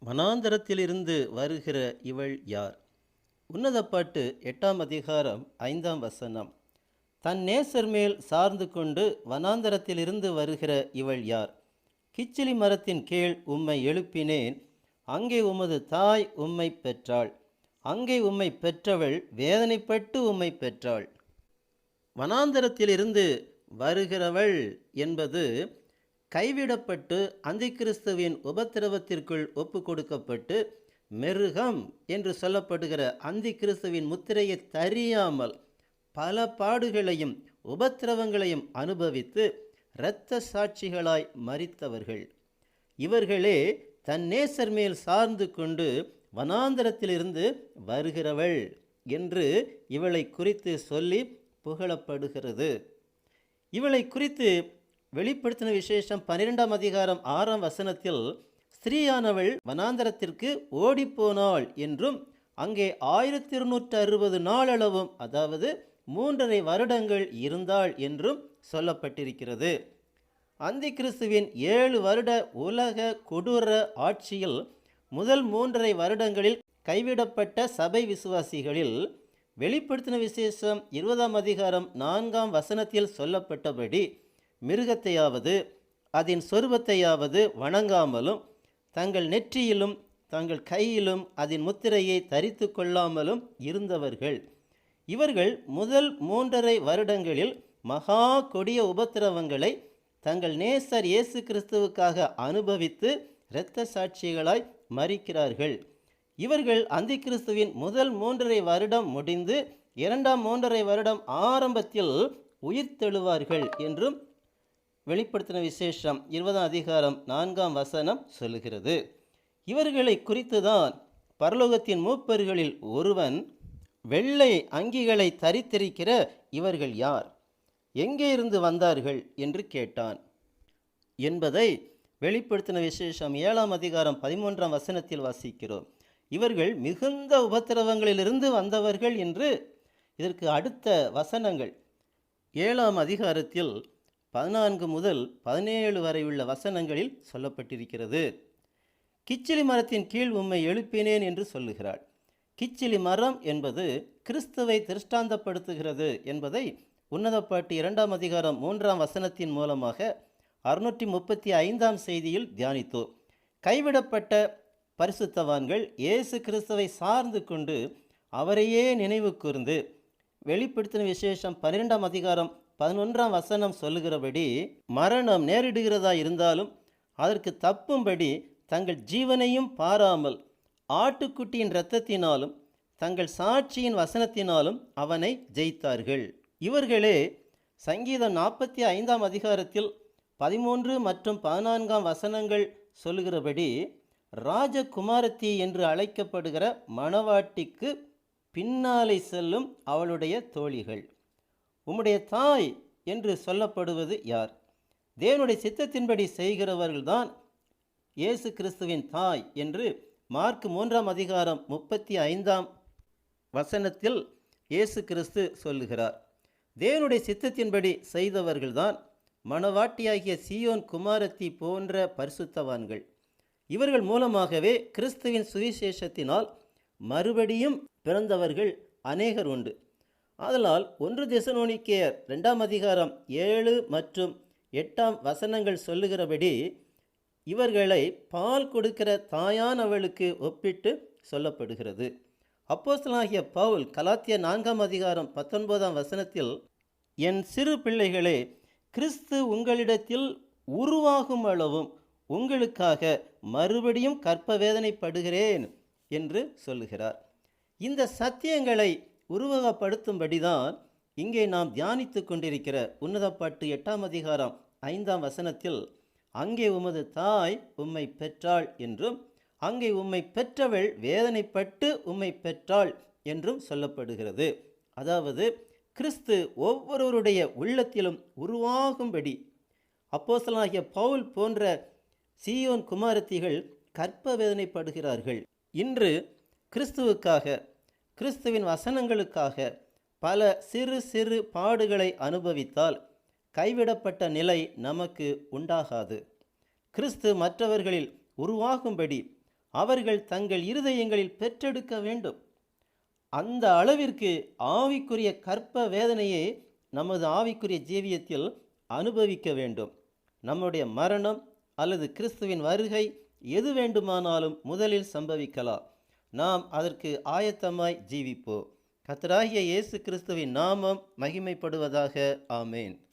வனாந்தரத்திலிருந்து வருகிற இவள் யார்? உன்னத பாட்டு 8ஆம் அதிகாரம் 5ஆம் வசனம். தன் நேசர் மேல் சார்ந்து கொண்டு வனாந்தரத்திலிருந்து வருகிற இவள் யார்? கிச்சிலி மரத்தின் கீழ் உம்மை எழுப்பினேன், அங்கே உமது தாய் உம்மை பெற்றாள். அங்கே உம்மை பெற்றவள் வேதனைப்பட்டு உம்மை பெற்றாள். வனாந்தரத்திலிருந்து வருகிறவள் என்பது கைவிடப்பட்டு அந்திகிறிஸ்துவின் உபத்திரவத்திற்குள் ஒப்பு கொடுக்கப்பட்டு மிருகம் என்று சொல்லப்படுகிற அந்திகிறிஸ்துவின் முத்திரையை தறியாமல் பல பாடுகளையும் உபத்திரவங்களையும் அனுபவித்து இரத்த சாட்சிகளாய் மரித்தவர்கள். இவர்களே தன் நேசர் மேல் சார்ந்து கொண்டு வனாந்தரத்திலிருந்து வருகிறவள் என்று இவளை குறித்து சொல்லி புகழப்படுகிறது. இவளை குறித்து வெளிப்படுத்தின விசேஷம் 12ஆம் அதிகாரம் 6ஆம் வசனத்தில் ஸ்திரீயானவள் வனாந்தரத்திற்கு ஓடிப்போனாள் என்றும் அங்கே 1260 நாளளவும், அதாவது 3½ வருடங்கள் இருந்தாள் என்றும் சொல்லப்பட்டிருக்கிறது. அந்திகிறிஸ்துவின் 7 வருட உலக கொடூர ஆட்சியில் முதல் 3½ வருடங்களில் கைவிடப்பட்ட சபை விசுவாசிகளில் வெளிப்படுத்தின விசேஷம் 20ஆம் அதிகாரம் 4ஆம் வசனத்தில் சொல்லப்பட்டபடி மிருகத்தையாவது அதன் சொரூபத்தையாவது வணங்காமலும் தங்கள் நெற்றியிலும் தங்கள் கையிலும் அதன் முத்திரையை தரித்து கொள்ளாமலும் இருந்தவர்கள். இவர்கள் முதல் 3½ வருடங்களில் மகா கொடிய உபத்திரவங்களை தங்கள் நேசர் இயேசு கிறிஸ்துவுக்காக அனுபவித்து இரத்த சாட்சிகளாய் மரிக்கிறார்கள். இவர்கள் அந்திகிறிஸ்துவின் முதல் 3½ வருடம் முடிந்து 2ஆம் 3½ வருடம் ஆரம்பத்தில் உயிர்த்தெழுவார்கள் என்றும் வெளிப்படுத்தின விசேஷம் 20ஆம் அதிகாரம் 4ஆம் வசனம் சொல்லுகிறது. இவர்களை குறித்துதான் பரலோகத்தின் மூப்பர்களில் ஒருவன், வெள்ளை அங்கிகளை தரித்திருக்கிற இவர்கள் யார்? எங்கே இருந்து வந்தார்கள் என்று கேட்டான் என்பதை வெளிப்படுத்தின விசேஷம் 7ஆம் அதிகாரம் 13ஆம் வசனத்தில் வாசிக்கிறோம். இவர்கள் மிகுந்த உபத்திரவங்களிலிருந்து வந்தவர்கள் என்று இதற்கு அடுத்த வசனங்கள் 7ஆம் அதிகாரத்தில் 14 முதல் 17 வரை உள்ள வசனங்களில் சொல்லப்பட்டிருக்கிறது. கிச்சிலி மரத்தின் கீழ் உம்மை எழுப்பினேன் என்று சொல்லுகிறாள். கிச்சிலி மரம் என்பது கிறிஸ்துவை திருஷ்டாந்தப்படுத்துகிறது என்பதை உன்னத பாட்டு 2ஆம் அதிகாரம் 3ஆம் வசனத்தின் மூலமாக 635ஆம் செய்தியில் தியானித்தோம். கைவிடப்பட்ட பரிசுத்தவான்கள் இயேசு கிறிஸ்துவை சார்ந்து கொண்டு அவரையே நினைவு கூர்ந்து வெளிப்படுத்தின விசேஷம் 12ஆம் அதிகாரம் 11ஆம் வசனம் சொல்லுகிறபடி மரணம் நேரிடுகிறதா இருந்தாலும் அதற்கு தப்பும்படி தங்கள் ஜீவனையும் பாராமல் ஆட்டுக்குட்டியின் இரத்தத்தினாலும் தங்கள் சாட்சியின் வசனத்தினாலும் அவனை ஜெயித்தார்கள். இவர்களே சங்கீதம் 45ஆம் அதிகாரத்தில் 13 மற்றும் 14ஆம் வசனங்கள் சொல்லுகிறபடி ராஜகுமாரத்தி என்று அழைக்கப்படுகிற மணவாட்டிக்கு பின்னாலே செல்லும் அவளுடைய தோழிகள். உம்முடைய தாய் என்று சொல்லப்படுவது யார்? தேவனுடைய சித்தத்தின்படி செய்கிறவர்கள்தான் இயேசு கிறிஸ்துவின் தாய் என்று மார்க் 3ஆம் அதிகாரம் 35ஆம் வசனத்தில் இயேசு கிறிஸ்து சொல்லுகிறார். தேவனுடைய சித்தத்தின்படி செய்தவர்கள்தான் மணவாட்டியாகிய சீயோன் குமாரத்தி போன்ற பரிசுத்தவான்கள். இவர்கள் மூலமாகவே கிறிஸ்துவின் சுவிசேஷத்தினால் மறுபடியும் பிறந்தவர்கள் அநேகர் உண்டு. ஆதலால் 1 தெசலோனிக்கேயர் 2ஆம் அதிகாரம் 7 மற்றும் 8ஆம் வசனங்கள் சொல்லுகிறபடி இவர்களை பால் கொடுக்கிற தாயானவளுக்கு ஒப்பிட்டு சொல்லப்படுகிறது. அப்போஸ்தலனாகிய பவுல் கலாத்தியர் 4ஆம் அதிகாரம் 19ஆம் வசனத்தில், என் சிறு பிள்ளைகளே, கிறிஸ்து உங்களிடத்தில் உருவாகும் அளவும் உங்களுக்காக மறுபடியும் கற்ப வேதனைப்படுகிறேன் என்று சொல்லுகிறார். இந்த சத்தியங்களை உருவகப்படுத்தும்படிதான் இங்கே நாம் தியானித்து கொண்டிருக்கிற உன்னத பாட்டு 8ஆம் அதிகாரம் 5ஆம் வசனத்தில் அங்கே உமது தாய் உம்மை பெற்றாள் என்றும் அங்கே உம்மை பெற்றவள் வேதனைப்பட்டு உம்மை பெற்றாள் என்றும் சொல்லப்படுகிறது. அதாவது கிறிஸ்து ஒவ்வொருவருடைய உள்ளத்திலும் உருவாகும்படி அப்போஸ்தலனாகிய பவுல் போன்ற சீயோன் குமாரத்திகள் கற்ப வேதனைப்படுகிறார்கள். இன்று கிறிஸ்துவுக்காக கிறிஸ்துவின் வசனங்களுக்காக பல சிறு சிறு பாடுகளை அனுபவித்தால் கைவிடப்பட்ட நிலை நமக்கு உண்டாகாது. கிறிஸ்து மற்றவர்களில் உருவாகும்படி அவர்கள் தங்கள் இருதயங்களில் பெற்றெடுக்க வேண்டும். அந்த அளவிற்கு ஆவிக்குரிய கற்ப வேதனையை நமது ஆவிக்குரிய ஜீவியத்தில் அனுபவிக்க வேண்டும். நம்முடைய மரணம் அல்லது கிறிஸ்துவின் வருகை எது வேண்டுமானாலும் முதலில் சம்பவிக்கலாம். நாம் அதற்கு ஆயத்தமாய் ஜீவிப்போம். கர்த்தராகிய இயேசு கிறிஸ்துவின் நாமம் மகிமைப்படுவதாக. ஆமேன்.